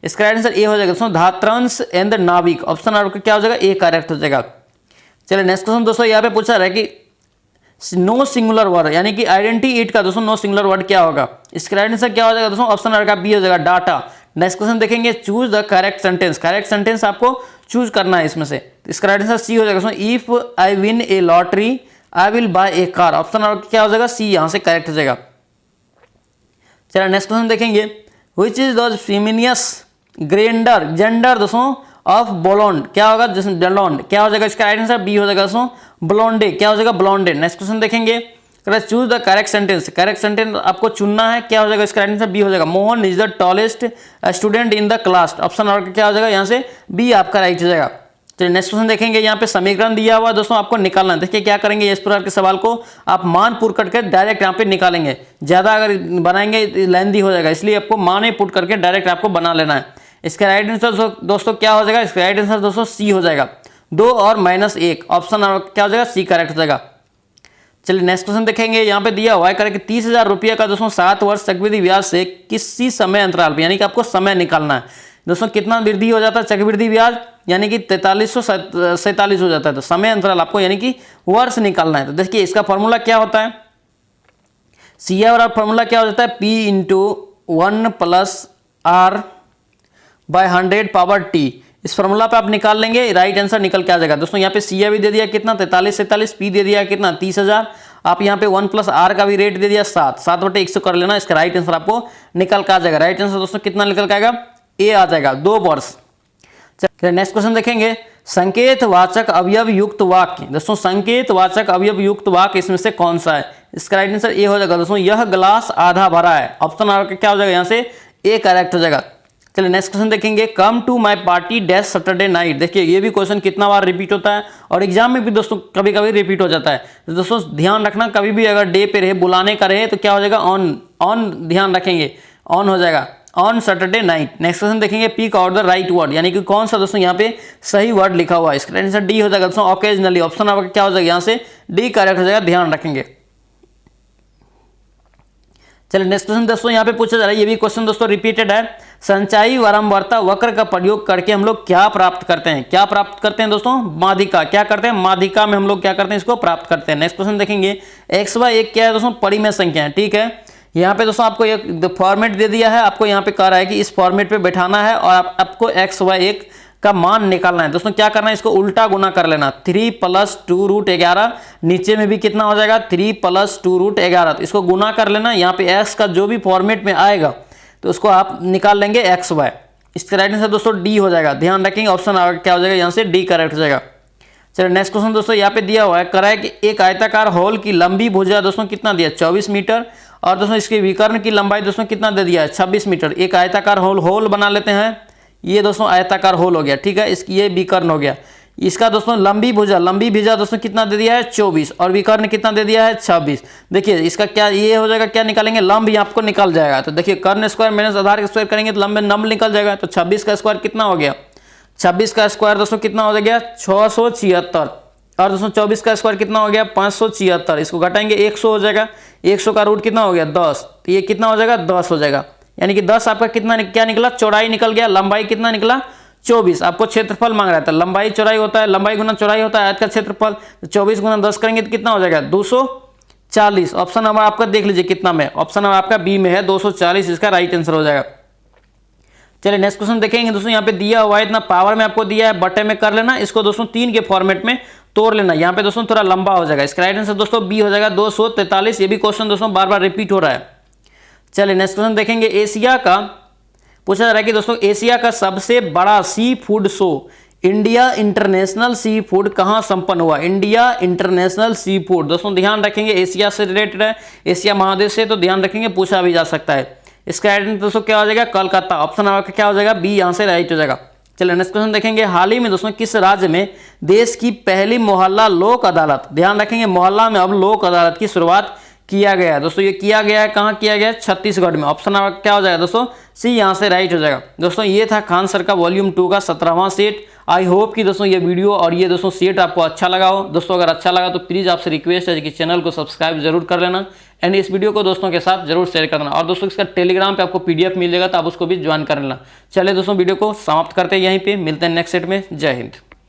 इसका राइट आंसर ए हो जाएगा दोस्तों, धात्रंश एंड नाविक। ऑप्शन आपका क्या हो जाएगा? ए करेक्ट हो जाएगा। चलिए नेक्स्ट क्वेश्चन दोस्तों यहाँ पे पूछा रहा है कि नो सिंगुलर वर्ड यानी कि आइडेंटिटी इट का दोस्तों नो सिंगुलर वर्ड क्या होगा? इसका राइट आंसर क्या हो जाएगा दोस्तों? ऑप्शन आपका बी हो जाएगा, डाटा। नेक्स्ट क्वेश्चन देखेंगे, choose the correct sentence. Correct sentence आपको चूज करना है इसमें से। इसका राइट आंसर सी हो जाएगा दोस्तों, if I win A lottery I will buy A car. Option आपका क्या हो जाएगा? सी यहां से करेक्ट हो जाएगा। चलिए नेक्स्ट क्वेश्चन देखेंगे, व्हिच इज द फेमिनियस जेंडर दोस्तों ऑफ ब्लोंड। क्या होगा? जैसे ब्लोंड क्या हो जाएगा? इसका राइट आंसर बी हो जाएगा दोस्तों, ब्लोंडे। क्या हो जाएगा? ब्लोंडे। नेक्स्ट क्वेश्चन देखेंगे, choose the correct sentence. Correct sentence आपको चुनना है। क्या हो जाएगा? इसका राइट आंसर बी हो जाएगा, Mohan is the tallest student in the class. Option आपका क्या हो जाएगा? यहाँ से बी आपका राइट हो जाएगा। चलिए नेक्स्ट क्वेश्चन देखेंगे, यहाँ पे समीकरण दिया हुआ दोस्तों आपको निकालना है। देखिए क्या करेंगे, इस प्रकार के सवाल को आप मान पुट करके डायरेक्ट यहाँ पे निकालेंगे। ज्यादा अगर बनाएंगे लेंदी हो जाएगा, इसलिए आपको मान पुट करके डायरेक्ट आपको बना लेना है। इसका राइट आंसर दोस्तों क्या हो जाएगा? इसका राइट आंसर दोस्तों सी हो जाएगा, 2 और -1। ऑप्शन क्या हो जाएगा? सी करेक्ट हो जाएगा। चलिए नेक्स्ट क्वेश्चन देखेंगे, यहाँ पे दिया हुआ है कि 30,000 रुपये का दोस्तों 7 वर्ष चक्रवृद्धि ब्याज से किसी समय अंतराल पे, यानी कि आपको समय निकालना है दोस्तों, कितना वृद्धि हो जाता है चक्रवृद्धि ब्याज, यानी कि 4347 हो जाता है। तो समय अंतराल आपको यानी कि वर्ष निकालना है। तो देखिए इसका फॉर्मूला क्या होता है? सी और फॉर्मूला क्या हो जाता है? P × 1 + R/100 इस फॉर्मूला पे आप निकाल लेंगे, राइट आंसर निकल के आ जाएगा। दोस्तों यहाँ पे सी भी दे दिया कितना 4347, पी दे दिया कितना 30,000, आप यहाँ पे 1 + R का भी रेट दे दिया 7/100 कर लेना। इसका राइट आंसर आपको निकल के आ जाएगा। राइट आंसर दोस्तों कितना निकल के आएगा? ए आ जाएगा, 2 वर्ष। नेक्स्ट क्वेश्चन देखेंगे, संकेतवाचक अवयव युक्त वाक्य। दोस्तों संकेतवाचक अवयव युक्त वाक्य इसमें से कौन सा है? इसका राइट आंसर ए हो जाएगा दोस्तों, यह ग्लास आधा भरा है। ऑप्शन आपका क्या हो जाएगा? यहाँ से ए करेक्ट हो जाएगा। चलिए नेक्स्ट क्वेश्चन देखेंगे, come to my party dash Saturday night. देखिए ये भी क्वेश्चन कितना बार रिपीट होता है और एग्जाम में भी दोस्तों कभी कभी रिपीट हो जाता है। तो दोस्तों ध्यान रखना, कभी भी अगर डे पे रहे, बुलाने का रहे तो क्या हो जाएगा? ऑन ध्यान रखेंगे, ऑन हो जाएगा, on Saturday night. Next question देखेंगे, pick out the right word, यानी कि कौन सा दोस्तों यहाँ पे सही वर्ड लिखा हुआ है? इसका आंसर डी हो जाएगा दोस्तों, ऑकेजनली। ऑप्शन आपका क्या हो जाएगा? यहाँ से डी करेक्ट हो जाएगा, ध्यान रखेंगे। चलिए नेक्स्ट क्वेश्चन दोस्तों यहाँ पे पूछा जा रहा है, ये भी क्वेश्चन दोस्तों रिपीटेड है। संचाई वारंवारता वक्र का प्रयोग करके हम लोग क्या प्राप्त करते हैं? क्या प्राप्त करते हैं दोस्तों? माध्यिका। क्या करते हैं? माध्यिका में हम लोग क्या करते हैं? इसको प्राप्त करते हैं। नेक्स्ट क्वेश्चन देखेंगे, x/1 क्या है दोस्तों? परिमेय संख्या है, ठीक है। यहाँ पे दोस्तों आपको एक फॉर्मेट दे दिया है, आपको यहाँ पे कह रहा है कि इस फॉर्मेट पे बैठाना है और आपको x/1 का मान निकालना है। दोस्तों क्या करना है? इसको उल्टा गुना कर लेना, 3 + 2√11। नीचे में भी कितना हो जाएगा? 3 + 2√11। तो इसको गुना कर लेना, यहाँ पे x का जो भी फॉर्मेट में आएगा तो उसको आप निकाल लेंगे x/y। इसका राइट आंसर दोस्तों डी हो जाएगा, ध्यान रखेंगे। ऑप्शन क्या हो जाएगा? यहाँ से डी करेक्ट हो जाएगा। चलिए नेक्स्ट क्वेश्चन दोस्तों यहाँ पे दिया हुआ है, करा है कि एक आयताकार हॉल की लंबी भुजा दोस्तों कितना दिया? 24 मीटर। और दोस्तों इसके विकर्ण की लंबाई दोस्तों कितना दे दिया है? 26 मीटर। एक आयताकार होल बना लेते हैं। ये दोस्तों आयताकार होल हो गया, ठीक है। इसकी ये विकर्ण हो गया। इसका दोस्तों लंबी भुजा दोस्तों कितना दे दिया है? 24 और विकर्ण कितना दे दिया है? 26। देखिए इसका क्या ये हो जाएगा, क्या निकालेंगे? लंब यहाँ आपको निकल जाएगा। तो देखिए कर्ण स्क्वायर माइनस आधार का स्क्वायर करेंगे तो लंब निकल जाएगा। तो 26 का स्क्वायर कितना हो गया? 26 का स्क्वायर दोस्तों कितना हो गया? 676। और दोस्तों 24 का स्क्वायर कितना हो गया? 576। इसको घटाएंगे 100 हो जाएगा। 100 का रूट कितना हो गया? 10। तो ये कितना हो जाएगा? 10 हो जाएगा। यानी कि 10 आपका कितना क्या निकला? चौड़ाई निकल गया। लंबाई कितना निकला? 24। आपको क्षेत्रफल मांग रहा था, लंबाई चौड़ाई होता है, लंबाई गुना चौड़ाई होता है, आयत का क्षेत्रफल। तो 24 × 10 करेंगे तो कितना हो जाएगा? 240। ऑप्शन नंबर आपका देख लीजिए कितना में, ऑप्शन नंबर आपका बी में है, 240 इसका राइट आंसर हो जाएगा। चलिए नेक्स्ट क्वेश्चन देखेंगे दोस्तों, यहाँ पे दिया हुआ है, इतना पावर में आपको दिया है, बटे में कर लेना। इसको दोस्तों 3 के फॉर्मेट में तोड़ लेना। यहाँ पे दोस्तों थोड़ा लंबा हो जाएगा। इसका राइट आंसर दोस्तों बी हो जाएगा, 243। ये भी क्वेश्चन दोस्तों बार बार रिपीट हो रहा है। चलिए नेक्स्ट क्वेश्चन देखेंगे, एशिया का पूछा जा रहा है कि दोस्तों एशिया का सबसे बड़ा sea food show India international sea food कहाँ संपन्न हुआ? India international sea food. दोस्तों ध्यान रखेंगे एशिया से रिलेटेड है, एशिया महादेश से, तो ध्यान रखेंगे, पूछा भी जा सकता है। इसका राइट आंसर दोस्तों क्या हो जाएगा? कलकत्ता। ऑप्शन आपका क्या हो जाएगा? बी यहाँ से राइट हो जाएगा। चलिए नेक्स्ट क्वेश्चन देखेंगे, हाल ही में दोस्तों किस राज्य में देश की पहली मोहल्ला लोक अदालत, ध्यान रखेंगे मोहल्ला में अब लोक अदालत की शुरुआत किया गया है? दोस्तों ये किया गया है, कहाँ किया गया है? छत्तीसगढ़ में। ऑप्शन आपका क्या हो जाएगा दोस्तों? सी यहाँ से राइट हो जाएगा। दोस्तों ये था खान सर का वॉल्यूम 2 का 17वां सेट। आई होप कि दोस्तों ये वीडियो और ये दोस्तों सेट आपको अच्छा लगा हो। दोस्तों अगर अच्छा लगा तो प्लीज़ आपसे रिक्वेस्ट है कि चैनल को सब्सक्राइब जरूर कर लेना एंड इस वीडियो को दोस्तों के साथ जरूर शेयर कर देना। और दोस्तों इसका टेलीग्राम पे आपको PDF मिल जाएगा तो आप उसको भी ज्वाइन कर लेना। चलिए दोस्तों वीडियो को समाप्त करते हैं यहीं पे, मिलते हैं नेक्स्ट सेट में। जय हिंद।